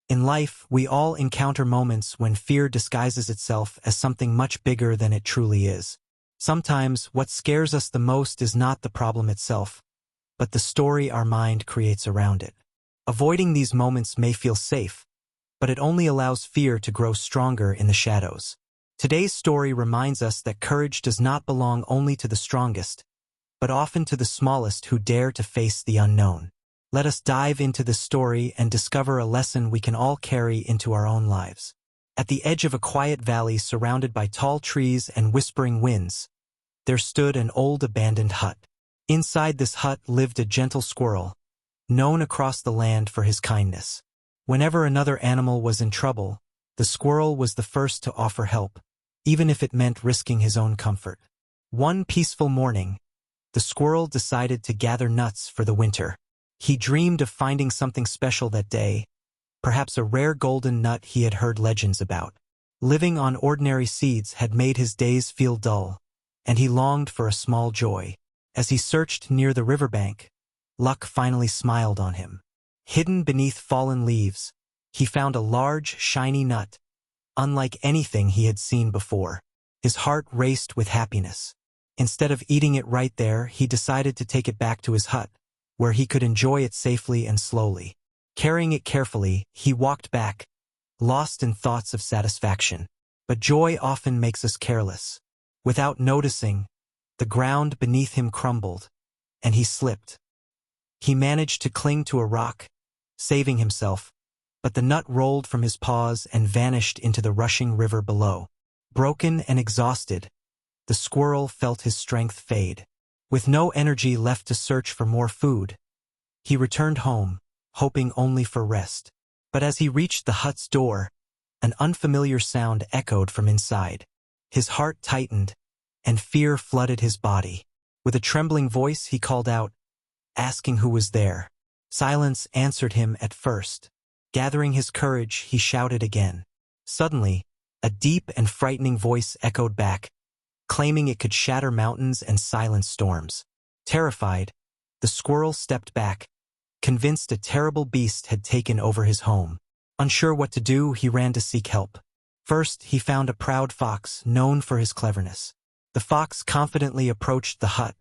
In life, we all encounter moments when fear disguises itself as something much bigger than it truly is. Sometimes, what scares us the most is not the problem itself, but the story our mind creates around it. Avoiding these moments may feel safe, but it only allows fear to grow stronger in the shadows. Today's story reminds us that courage does not belong only to the strongest, but often to the smallest who dare to face the unknown. Let us dive into this story and discover a lesson we can all carry into our own lives. At the edge of a quiet valley surrounded by tall trees and whispering winds, there stood an old abandoned hut. Inside this hut lived a gentle squirrel, known across the land for his kindness. Whenever another animal was in trouble, the squirrel was the first to offer help, even if it meant risking his own comfort. One peaceful morning, the squirrel decided to gather nuts for the winter. He dreamed of finding something special that day, perhaps a rare golden nut he had heard legends about. Living on ordinary seeds had made his days feel dull, and he longed for a small joy. As he searched near the riverbank, luck finally smiled on him. Hidden beneath fallen leaves, he found a large, shiny nut, unlike anything he had seen before. His heart raced with happiness. Instead of eating it right there, he decided to take it back to his hut, where he could enjoy it safely and slowly. Carrying it carefully, he walked back, lost in thoughts of satisfaction. But joy often makes us careless. Without noticing, the ground beneath him crumbled, and he slipped. He managed to cling to a rock, saving himself, but the nut rolled from his paws and vanished into the rushing river below. Broken and exhausted, the squirrel felt his strength fade. With no energy left to search for more food, he returned home, hoping only for rest. But as he reached the hut's door, an unfamiliar sound echoed from inside. His heart tightened, and fear flooded his body. With a trembling voice he called out, asking who was there. Silence answered him at first. Gathering his courage, he shouted again. Suddenly, a deep and frightening voice echoed back, claiming it could shatter mountains and silence storms. Terrified, the squirrel stepped back, convinced a terrible beast had taken over his home. Unsure what to do, he ran to seek help. First, he found a proud fox known for his cleverness. The fox confidently approached the hut,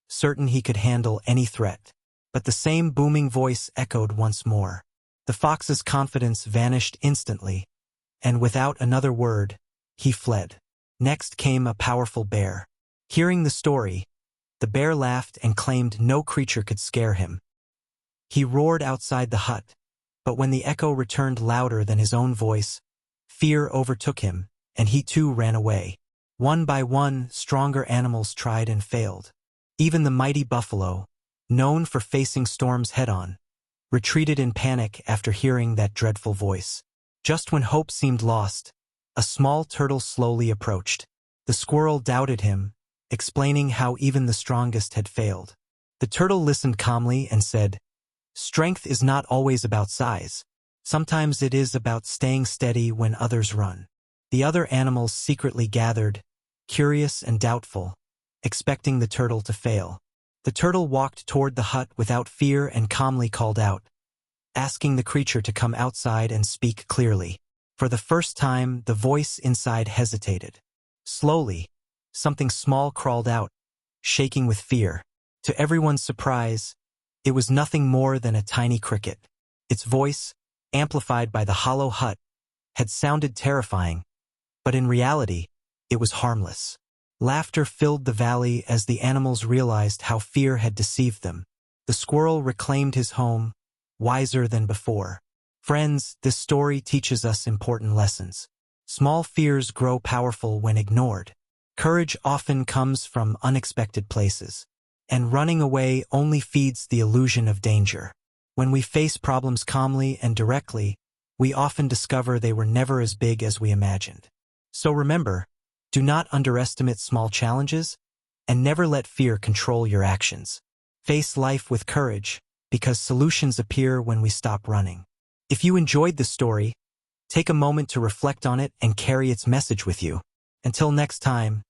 certain he could handle any threat. But the same booming voice echoed once more. The fox's confidence vanished instantly, and without another word, he fled. Next came a powerful bear. Hearing the story, the bear laughed and claimed no creature could scare him. He roared outside the hut, but when the echo returned louder than his own voice, fear overtook him, and he too ran away. One by one, stronger animals tried and failed. Even the mighty buffalo, known for facing storms head-on, retreated in panic after hearing that dreadful voice. Just when hope seemed lost, a small turtle slowly approached. The squirrel doubted him, explaining how even the strongest had failed. The turtle listened calmly and said, "Strength is not always about size. Sometimes it is about staying steady when others run." The other animals secretly gathered, curious and doubtful, expecting the turtle to fail. The turtle walked toward the hut without fear and calmly called out, asking the creature to come outside and speak clearly. For the first time, the voice inside hesitated. Slowly, something small crawled out, shaking with fear. To everyone's surprise, it was nothing more than a tiny cricket. Its voice, amplified by the hollow hut, had sounded terrifying, but in reality, it was harmless. Laughter filled the valley as the animals realized how fear had deceived them. The squirrel reclaimed his home, wiser than before. Friends, this story teaches us important lessons. Small fears grow powerful when ignored. Courage often comes from unexpected places, and running away only feeds the illusion of danger. When we face problems calmly and directly, we often discover they were never as big as we imagined. So remember, do not underestimate small challenges, and never let fear control your actions. Face life with courage, because solutions appear when we stop running. If you enjoyed this story, take a moment to reflect on it and carry its message with you. Until next time,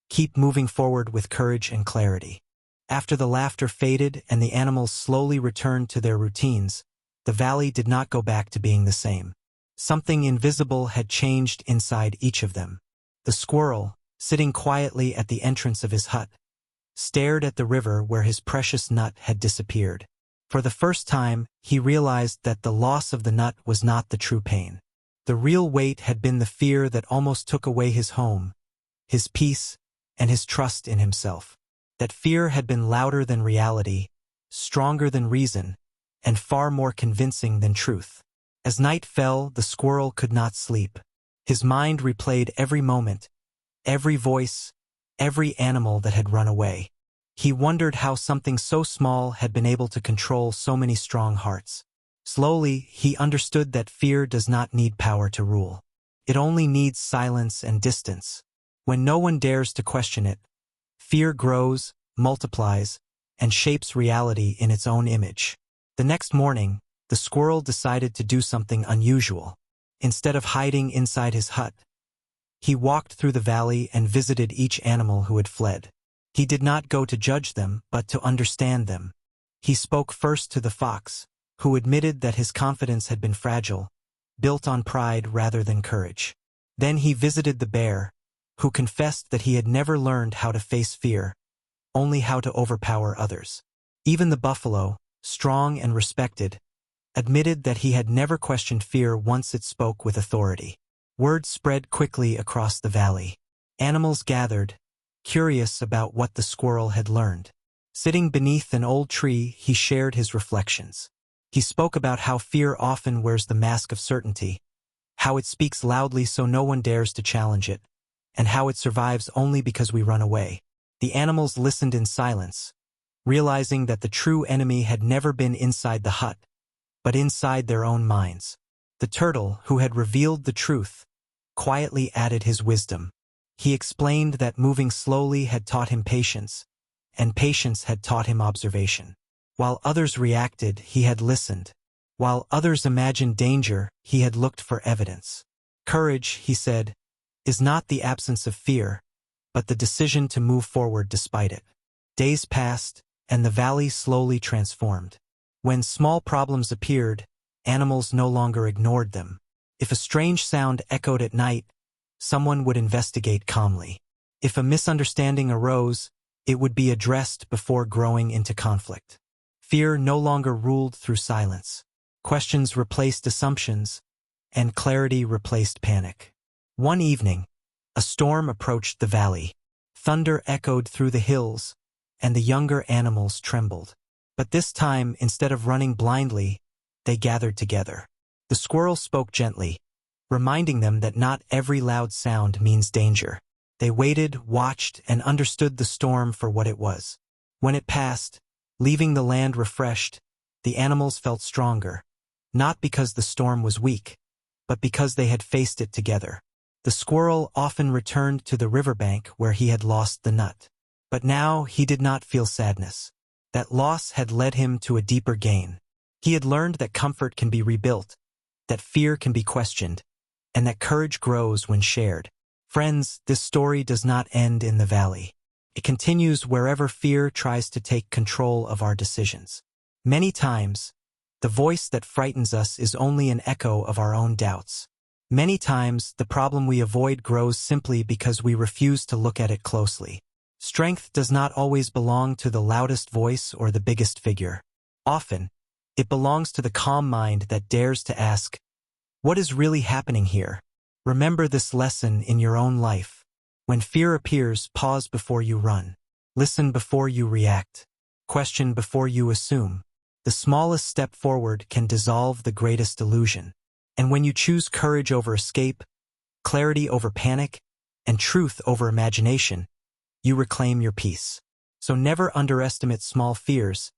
keep moving forward with courage and clarity. After the laughter faded and the animals slowly returned to their routines, the valley did not go back to being the same. Something invisible had changed inside each of them. The squirrel, sitting quietly at the entrance of his hut, stared at the river where his precious nut had disappeared. For the first time, he realized that the loss of the nut was not the true pain. The real weight had been the fear that almost took away his home, his peace, and his trust in himself. That fear had been louder than reality, stronger than reason, and far more convincing than truth. As night fell, the squirrel could not sleep. His mind replayed every moment, every voice, every animal that had run away. He wondered how something so small had been able to control so many strong hearts. Slowly, he understood that fear does not need power to rule. It only needs silence and distance. When no one dares to question it, fear grows, multiplies, and shapes reality in its own image. The next morning, the squirrel decided to do something unusual. Instead of hiding inside his hut, he walked through the valley and visited each animal who had fled. He did not go to judge them, but to understand them. He spoke first to the fox, who admitted that his confidence had been fragile, built on pride rather than courage. Then he visited the bear, who confessed that he had never learned how to face fear, only how to overpower others. Even the buffalo, strong and respected, admitted that he had never questioned fear once it spoke with authority. Word spread quickly across the valley. Animals gathered, curious about what the squirrel had learned. Sitting beneath an old tree, he shared his reflections. He spoke about how fear often wears the mask of certainty, how it speaks loudly so no one dares to challenge it, and how it survives only because we run away. The animals listened in silence, realizing that the true enemy had never been inside the hut, but inside their own minds. The turtle, who had revealed the truth, quietly added his wisdom. He explained that moving slowly had taught him patience, and patience had taught him observation. While others reacted, he had listened. While others imagined danger, he had looked for evidence. Courage, he said, is not the absence of fear, but the decision to move forward despite it. Days passed, and the valley slowly transformed. When small problems appeared, animals no longer ignored them. If a strange sound echoed at night, someone would investigate calmly. If a misunderstanding arose, it would be addressed before growing into conflict. Fear no longer ruled through silence. Questions replaced assumptions, and clarity replaced panic. One evening, a storm approached the valley. Thunder echoed through the hills, and the younger animals trembled. But this time, instead of running blindly, they gathered together. The squirrel spoke gently, reminding them that not every loud sound means danger. They waited, watched, and understood the storm for what it was. When it passed, leaving the land refreshed, the animals felt stronger, not because the storm was weak, but because they had faced it together. The squirrel often returned to the riverbank where he had lost the nut. But now he did not feel sadness. That loss had led him to a deeper gain. He had learned that comfort can be rebuilt, that fear can be questioned, and that courage grows when shared. Friends, this story does not end in the valley. It continues wherever fear tries to take control of our decisions. Many times, the voice that frightens us is only an echo of our own doubts. Many times, the problem we avoid grows simply because we refuse to look at it closely. Strength does not always belong to the loudest voice or the biggest figure. Often, it belongs to the calm mind that dares to ask, "What is really happening here?" Remember this lesson in your own life. When fear appears, pause before you run. Listen before you react. Question before you assume. The smallest step forward can dissolve the greatest illusion. And when you choose courage over escape, clarity over panic, and truth over imagination, you reclaim your peace. So never underestimate small fears,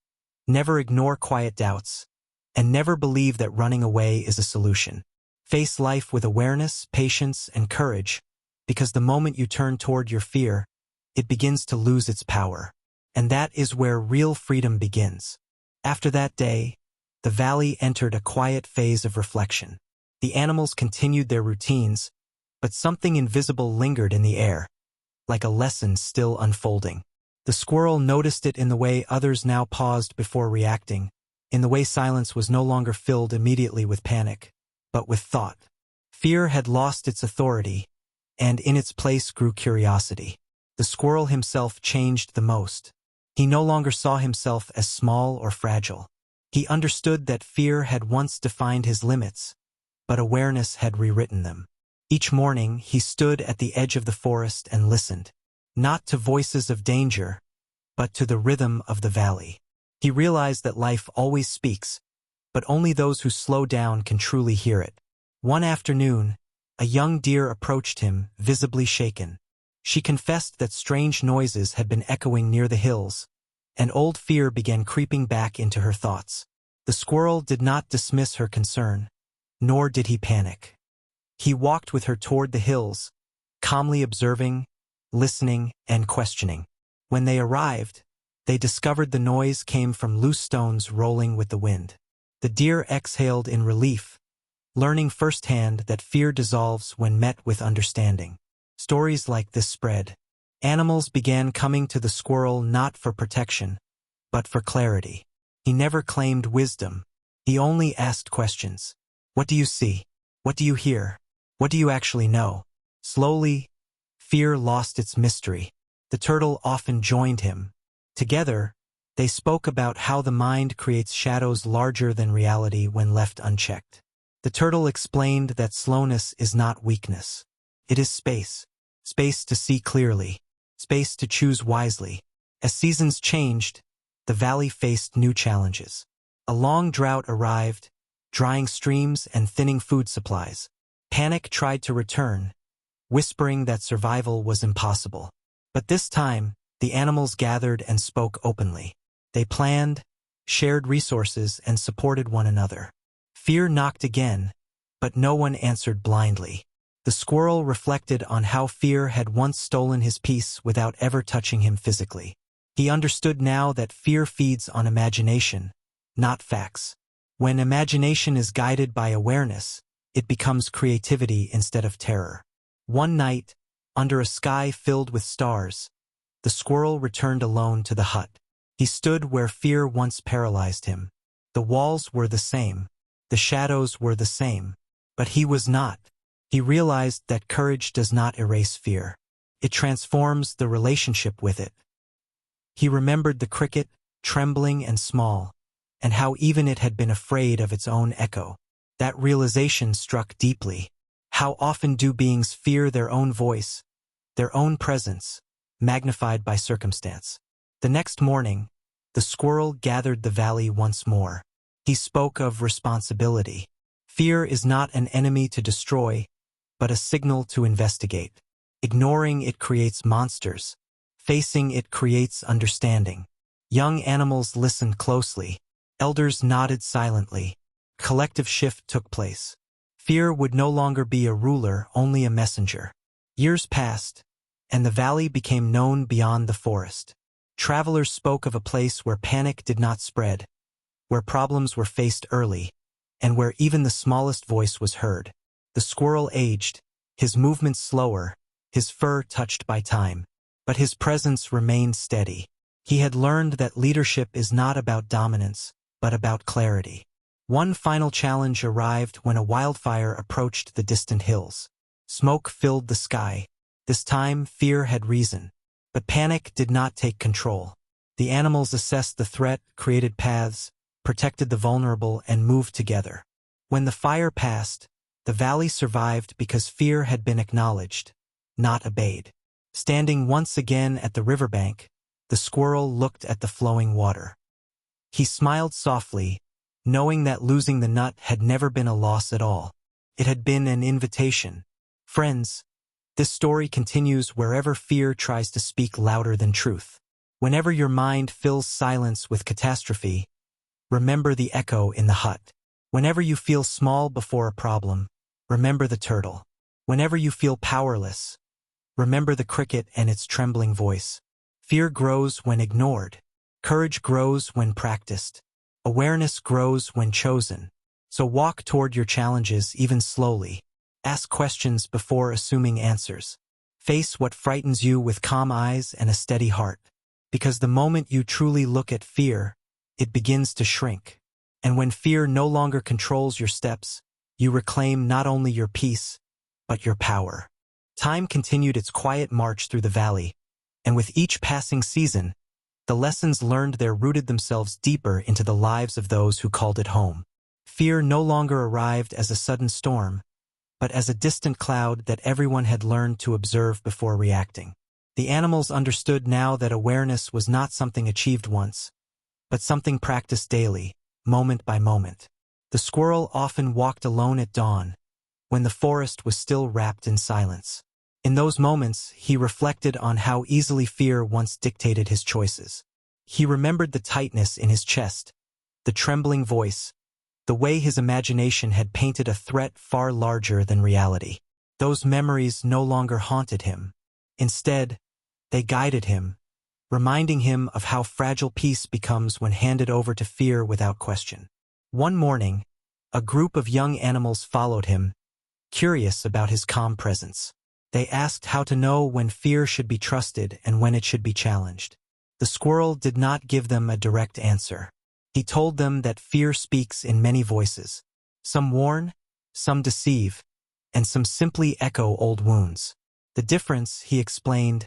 never ignore quiet doubts, and never believe that running away is a solution. Face life with awareness, patience, and courage, because the moment you turn toward your fear, it begins to lose its power. And that is where real freedom begins. After that day, the valley entered a quiet phase of reflection. The animals continued their routines, but something invisible lingered in the air, like a lesson still unfolding. The squirrel noticed it in the way others now paused before reacting, in the way silence was no longer filled immediately with panic, but with thought. Fear had lost its authority, and in its place grew curiosity. The squirrel himself changed the most. He no longer saw himself as small or fragile. He understood that fear had once defined his limits, but awareness had rewritten them. Each morning he stood at the edge of the forest and listened, not to voices of danger, but to the rhythm of the valley. He realized that life always speaks, but only those who slow down can truly hear it. One afternoon, a young deer approached him, visibly shaken. She confessed that strange noises had been echoing near the hills, and old fear began creeping back into her thoughts. The squirrel did not dismiss her concern, nor did he panic. He walked with her toward the hills, calmly observing, listening, and questioning. When they arrived, they discovered the noise came from loose stones rolling with the wind. The deer exhaled in relief, learning firsthand that fear dissolves when met with understanding. Stories like this spread. Animals began coming to the squirrel not for protection, but for clarity. He never claimed wisdom. He only asked questions. What do you see? What do you hear? What do you actually know? Slowly, fear lost its mystery. The turtle often joined him. Together, they spoke about how the mind creates shadows larger than reality when left unchecked. The turtle explained that slowness is not weakness. It is space. Space to see clearly. Space to choose wisely. As seasons changed, the valley faced new challenges. A long drought arrived, drying streams and thinning food supplies. Panic tried to return, whispering that survival was impossible. But this time, the animals gathered and spoke openly. They planned, shared resources, and supported one another. Fear knocked again, but no one answered blindly. The squirrel reflected on how fear had once stolen his peace without ever touching him physically. He understood now that fear feeds on imagination, not facts. When imagination is guided by awareness, it becomes creativity instead of terror. One night, under a sky filled with stars, the squirrel returned alone to the hut. He stood where fear once paralyzed him. The walls were the same. The shadows were the same. But he was not. He realized that courage does not erase fear. It transforms the relationship with it. He remembered the cricket, trembling and small, and how even it had been afraid of its own echo. That realization struck deeply. How often do beings fear their own voice, their own presence, magnified by circumstance? The next morning, the squirrel gathered the valley once more. He spoke of responsibility. Fear is not an enemy to destroy, but a signal to investigate. Ignoring it creates monsters. Facing it creates understanding. Young animals listened closely. Elders nodded silently. Collective shift took place. Fear would no longer be a ruler, only a messenger. Years passed, and the valley became known beyond the forest. Travelers spoke of a place where panic did not spread, where problems were faced early, and where even the smallest voice was heard. The squirrel aged, his movements slower, his fur touched by time, but his presence remained steady. He had learned that leadership is not about dominance, but about clarity. One final challenge arrived when a wildfire approached the distant hills. Smoke filled the sky. This time, fear had reason. But panic did not take control. The animals assessed the threat, created paths, protected the vulnerable, and moved together. When the fire passed, the valley survived because fear had been acknowledged, not obeyed. Standing once again at the riverbank, the squirrel looked at the flowing water. He smiled softly, knowing that losing the nut had never been a loss at all. It had been an invitation. Friends, this story continues wherever fear tries to speak louder than truth. Whenever your mind fills silence with catastrophe, remember the echo in the hut. Whenever you feel small before a problem, remember the turtle. Whenever you feel powerless, remember the cricket and its trembling voice. Fear grows when ignored. Courage grows when practiced. Awareness grows when chosen. So walk toward your challenges even slowly. Ask questions before assuming answers. Face what frightens you with calm eyes and a steady heart. Because the moment you truly look at fear, it begins to shrink. And when fear no longer controls your steps, you reclaim not only your peace, but your power. Time continued its quiet march through the valley, and with each passing season, the lessons learned there rooted themselves deeper into the lives of those who called it home. Fear no longer arrived as a sudden storm, but as a distant cloud that everyone had learned to observe before reacting. The animals understood now that awareness was not something achieved once, but something practiced daily, moment by moment. The squirrel often walked alone at dawn, when the forest was still wrapped in silence. In those moments, he reflected on how easily fear once dictated his choices. He remembered the tightness in his chest, the trembling voice, the way his imagination had painted a threat far larger than reality. Those memories no longer haunted him. Instead, they guided him, reminding him of how fragile peace becomes when handed over to fear without question. One morning, a group of young animals followed him, curious about his calm presence. They asked how to know when fear should be trusted and when it should be challenged. The squirrel did not give them a direct answer. He told them that fear speaks in many voices. Some warn, some deceive, and some simply echo old wounds. The difference, he explained,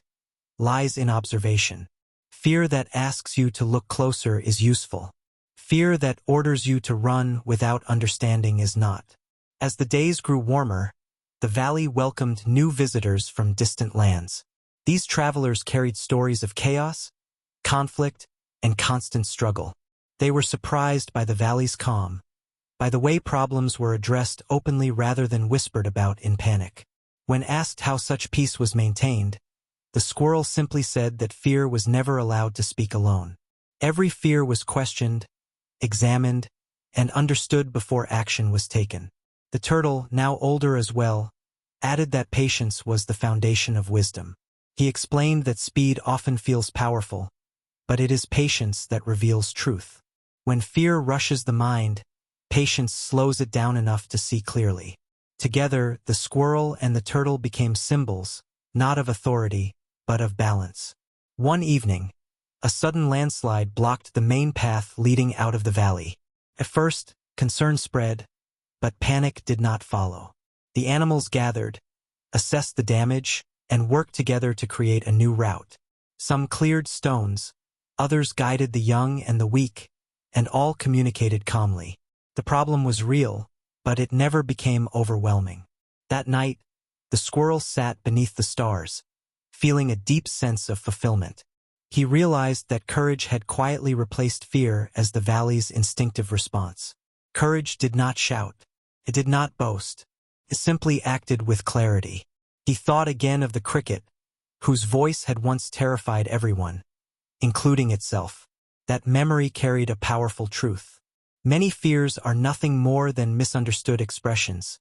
lies in observation. Fear that asks you to look closer is useful. Fear that orders you to run without understanding is not. As the days grew warmer, the valley welcomed new visitors from distant lands. These travelers carried stories of chaos, conflict, and constant struggle. They were surprised by the valley's calm, by the way problems were addressed openly rather than whispered about in panic. When asked how such peace was maintained, the squirrel simply said that fear was never allowed to speak alone. Every fear was questioned, examined, and understood before action was taken. The turtle, now older as well, added that patience was the foundation of wisdom. He explained that speed often feels powerful, but it is patience that reveals truth. When fear rushes the mind, patience slows it down enough to see clearly. Together, the squirrel and the turtle became symbols, not of authority, but of balance. One evening, a sudden landslide blocked the main path leading out of the valley. At first, concern spread, but panic did not follow. The animals gathered, assessed the damage, and worked together to create a new route. Some cleared stones, others guided the young and the weak, and all communicated calmly. The problem was real, but it never became overwhelming. That night, the squirrel sat beneath the stars, feeling a deep sense of fulfillment. He realized that courage had quietly replaced fear as the valley's instinctive response. Courage did not shout. It did not boast. It simply acted with clarity. He thought again of the cricket, whose voice had once terrified everyone, including itself. That memory carried a powerful truth. Many fears are nothing more than misunderstood expressions,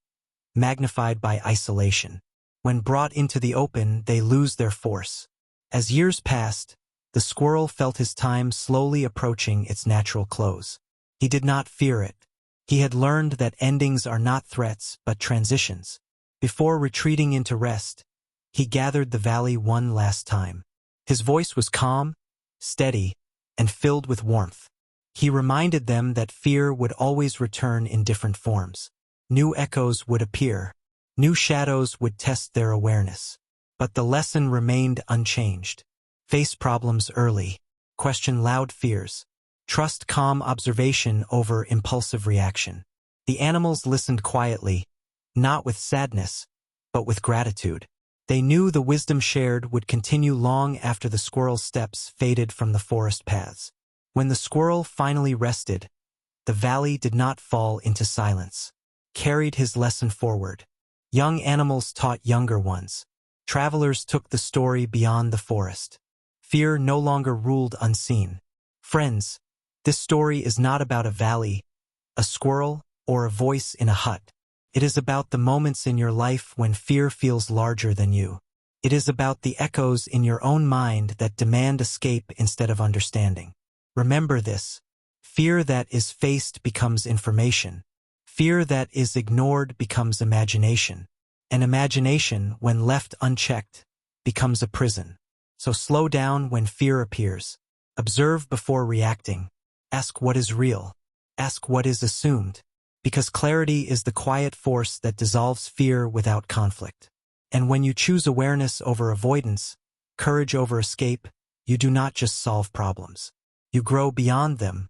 magnified by isolation. When brought into the open, they lose their force. As years passed, the squirrel felt his time slowly approaching its natural close. He did not fear it. He had learned that endings are not threats, but transitions. Before retreating into rest, he gathered the valley one last time. His voice was calm, steady, and filled with warmth. He reminded them that fear would always return in different forms. New echoes would appear. New shadows would test their awareness. But the lesson remained unchanged. Face problems early. Question loud fears. Trust calm observation over impulsive reaction. The animals listened quietly, not with sadness, but with gratitude. They knew the wisdom shared would continue long after the squirrel's steps faded from the forest paths. When the squirrel finally rested, the valley did not fall into silence. Carried his lesson forward. Young animals taught younger ones. Travelers took the story beyond the forest. Fear no longer ruled unseen. Friends, this story is not about a valley, a squirrel, or a voice in a hut. It is about the moments in your life when fear feels larger than you. It is about the echoes in your own mind that demand escape instead of understanding. Remember this. Fear that is faced becomes information. Fear that is ignored becomes imagination. And imagination, when left unchecked, becomes a prison. So slow down when fear appears. Observe before reacting. Ask what is real. Ask what is assumed. Because clarity is the quiet force that dissolves fear without conflict. And when you choose awareness over avoidance, courage over escape, you do not just solve problems. You grow beyond them,